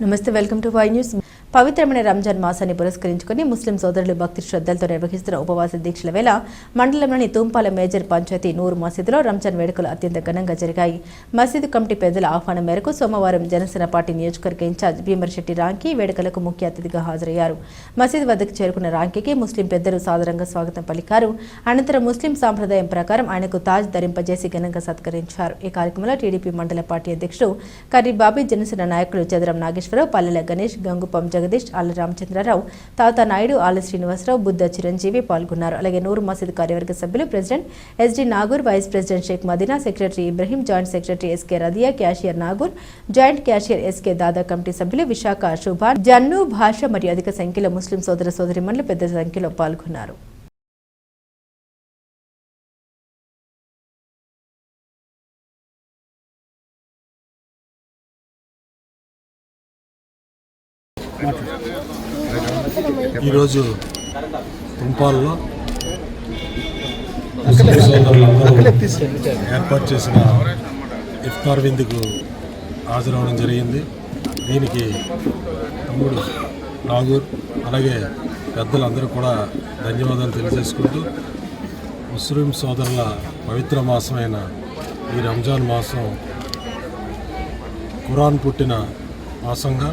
నమస్తే, welcome to Y news. పవిత్రమైన రంజాన్ మాసాన్ని పురస్కరించుకుని ముస్లిం సోదరులు భక్తి శ్రద్ధలతో నిర్వహిస్తున్న ఉపవాస దీక్షల వేళ మండలంలోని తుంపాల మేజర్ పంచాయతీ నూరు మసీదులో రంజాన్ వేడుకలు అత్యంత ఘనంగా జరిగాయి. మసీదు కమిటీ పెద్దల ఆహ్వానం మేరకు సోమవారం జనసేన పార్టీ నియోజకవర్గ ఇన్ఛార్జ్ భీమర్శెట్టి రాంకి వేడుకలకు ముఖ్య అతిథిగా హాజరయ్యారు. మసీదు వద్దకు చేరుకున్న రాంకీకి ముస్లిం పెద్దలు సాదరంగా స్వాగతం పలికారు. అనంతరం ముస్లిం సాంప్రదాయం ప్రకారం ఆయనకు తాజ్ ధరింపజేసి ఘనంగా సత్కరించారు. ఈ కార్యక్రమంలో టీడీపీ మండల పార్టీ అధ్యక్షుడు కర్రీ బాబీ, జనసేన నాయకులు చదరం నాగేశ్వరరావు, పల్లెల గణేష్, గంగుపం జగదీష్, ఆళ్ల రామచంద్రరావు, తాత నాయుడు, ఆళ్ల శ్రీనివాసరావు, బుద్ధ చిరంజీవి పాల్గొన్నారు. అలాగే నూరు మసీదు కార్యవర్గ సభ్యులు president SD Nagur, vice president Shaik Madina, secretary Ibrahim, joint secretary SK Radiya, cashier Nagur, joint cashier SK Dada, committee సభ్యులు విశాఖ, శుభాన్, జన్ను, భాష మరియు అధిక సంఖ్యలో ముస్లిం సోదర సోదరిమణులు పెద్ద సంఖ్యలో పాల్గొన్నారు. ఈరోజు తుంపాల్లో ముస్లిం సోదరులందరూ ఏర్పాటు చేసిన ఇఫ్తార్ విందుకు హాజరవడం జరిగింది. దీనికి తమ్ముడు నాగూర్ అలాగే పెద్దలందరూ కూడా ధన్యవాదాలు తెలియజేసుకుంటూ ముస్లిం సోదరుల పవిత్ర మాసమైన ఈ రంజాన్ మాసం ఖురాన్ పుట్టిన మాసంగా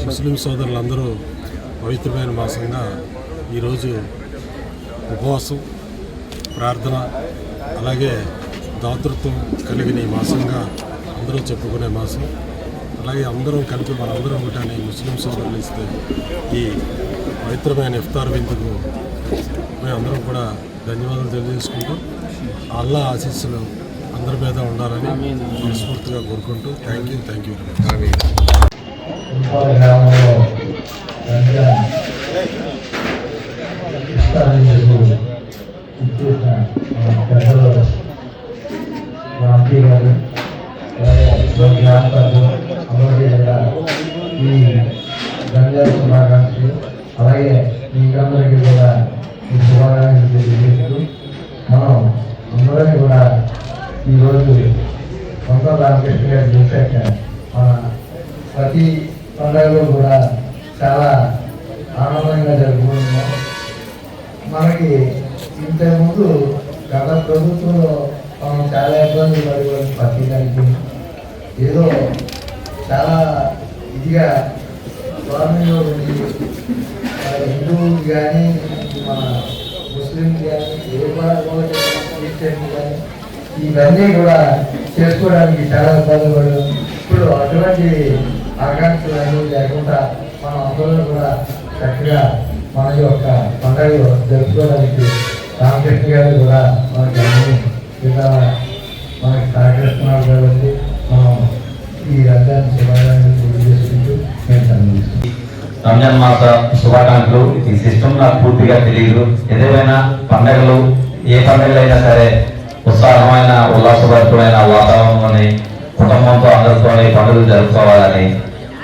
ముస్లిం సోదరులందరూ పవిత్రమైన మాసంగా ఈరోజు ఉపవాసం, ప్రార్థన అలాగే దాతృత్వం కలిగిన ఈ మాసంగా అందరూ చెప్పుకునే మాసం. అలాగే అందరం కలిపి మనందరం ఒకటని ముస్లిం సోదరులు ఇస్తే ఈ పవిత్రమైన ఇఫ్తార్ విందుకు మేము అందరం కూడా ధన్యవాదాలు తెలియజేసుకుంటూ అల్లా ఆశీస్సులు అందరి మీద ఉండాలని మనస్ఫూర్తిగా కోరుకుంటూ థ్యాంక్ యూ గ్రామంలో పెద్దలు రాంపీ గారు అందరికీ కూడా ఈ రంజాన్ శుభాకాంక్షలు, అలాగే మీకందరికీ కూడా ఈ శుభాకాంక్షలు తెలియజేస్తూ మనం అందరినీ కూడా ఈరోజు కొంత రామకృష్ణ గారు చూశాక మన ప్రతి పండుగలు కూడా చాలా ఆనందంగా జరుపుకుంటున్నాం. మనకి ఇంతకుముందు గత ప్రభుత్వంలో మనం చాలా ఇబ్బంది పడి పత్రికలకి ఏదో చాలా ఇదిగా గవర్నమెంట్లో హిందువులు కానీ మన ముస్లింలు కానీ క్రిస్టియన్స్ కానీ ఇవన్నీ కూడా చేసుకోవడానికి చాలా ఇబ్బంది పడడం. ఇప్పుడు అటువంటి ఆకాంక్షలు అనేవి లేకుండా మనం అందరూ కూడా చక్కగా మన యొక్క పండుగలు జరుపుకోవడానికి రామకృష్ణ గారు కూడా మనకి అన్ని విధాలా మనకి సహకరిస్తున్నారు కాబట్టి మనం ఈ రంజాన్ శుభాకాంక్షలు తెలియజేసుకుంటూ నేను రంజాన్ మాస శుభాకాంక్షలు. ఈ సిస్టమ్ నాకు పూర్తిగా తెలియదు. ఏదేమైనా పండుగలు ఏ పండుగలైనా సరే ఉత్సాహమైన ఉల్లాసభరితమైన వాతావరణంలోని కుటుంబంతో అందరితో పండుగలు జరుపుకోవాలని,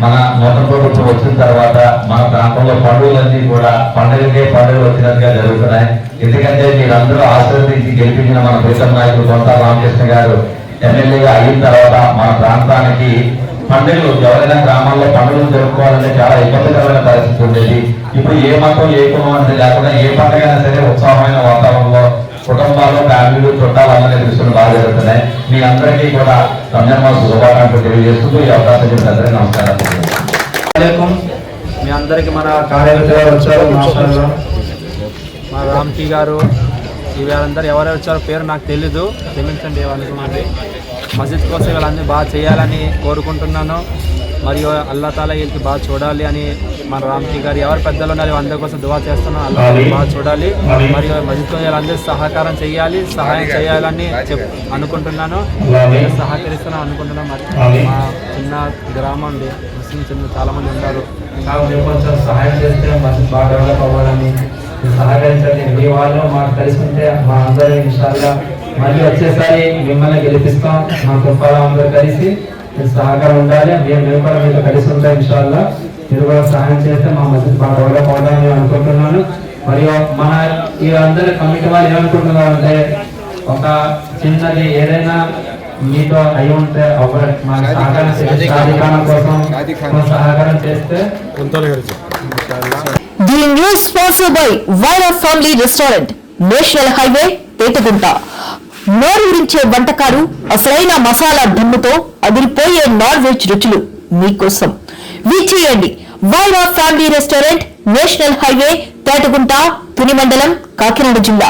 మన నూతన ప్రభుత్వం వచ్చిన తర్వాత మన ప్రాంతంలో పండుగలన్నీ కూడా పండుగలు వచ్చినట్టుగా జరుగుతున్నాయి. ఎందుకంటే మీరందరూ ఆశీర్వదించి గెలిపించిన మన ప్రీతం నాయకులు కొంత రామకృష్ణ గారు ఎమ్మెల్యేగా అయిన తర్వాత మన ప్రాంతానికి పండుగలు ఎవరైనా గ్రామాల్లో పండుగలు జరుపుకోవాలంటే చాలా ఇబ్బందికరమైన పరిస్థితి ఉండేది. ఇప్పుడు ఏ మతం ఏ కులం అంటే లేకుండా ఏ పండుగ అయినా సరే ఉత్సాహమైన వాతావరణంలో కుటుంబాల్లో ఫ్యామిలీలు చుట్టాలు అందరినీ తీసుకుని బాగా జరుగుతున్నాయి. మీ అందరికీ కూడా రంజాన్ మాస శుభాకాంక్షలు తెలియజేస్తూ ఈ అవకాశం ఇచ్చిన అందరికీ నమస్కారం. మీ అందరికీ మన కార్యకర్తలు వచ్చారు, మా రామ్కి గారు, వీళ్ళందరూ ఎవరెవరు వచ్చారో పేరు నాకు తెలీదు, క్షమించండి ఏమనుకున్నది. మస్జిద్ కోసం వీళ్ళందరూ బాగా చేయాలని కోరుకుంటున్నాను. మరియు అల్లా తాలా వీళ్ళకి బాగా చూడాలి అని మన రామ్కి గారు ఎవరు పెద్దలు ఉన్నారు అందరి కోసం దువా చేస్తున్నాను. అల్లా బాగా చూడాలి. మరియు మస్జిద్తో వీళ్ళందరూ సహకారం చేయాలి, సహాయం చేయాలని అనుకుంటున్నాను, సహకరిస్తున్నాను అనుకుంటున్నాను. మరి మా చిన్న గ్రామం ముస్లిం చాలా మంది ఉన్నారు కాబట్టి కొంచెం సహాయం చేస్తే మస్జిద్ బాగా డెవలప్ అవ్వాలని సహకరించండి. మీ వాళ్ళు మాకు కలిసి ఉంటే మా అందరూ ఇన్షాల్లా మళ్ళీ వచ్చేసారి మిమ్మల్ని గెలిపిస్తాం. మా తుంపాల అందరూ కలిసి సహకారం ఉండాలి. మేము కూడా మీతో కలిసి ఉంటాం ఇన్షాల్లా. మీరు కూడా సహాయం చేస్తే మా మస్జిద్ బాగా డెవలప్ అవ్వాలని అనుకుంటున్నాను. మరియు మన ఈ అందరి కమిటీ వాళ్ళు ఏమనుకుంటున్నారు అంటే ఒక చిన్నది ఏదైనా మీతో అయి ఉంటే మాకు సహకారం సాధికారం కోసం సహకారం చేస్తే The news sponsored by Vaira Family Restaurant, national highway Etugunta. నోరూరించే వంటకాలు, అసలైన మసాలా దిమ్ముతో అదిరిపోయే నాన్ వెజ్ రుచులు మీకోసం. విచ్చేయండి Vaira family restaurant, national highway, Tetagunta, Tuni మండలం, కాకినాడ జిల్లా.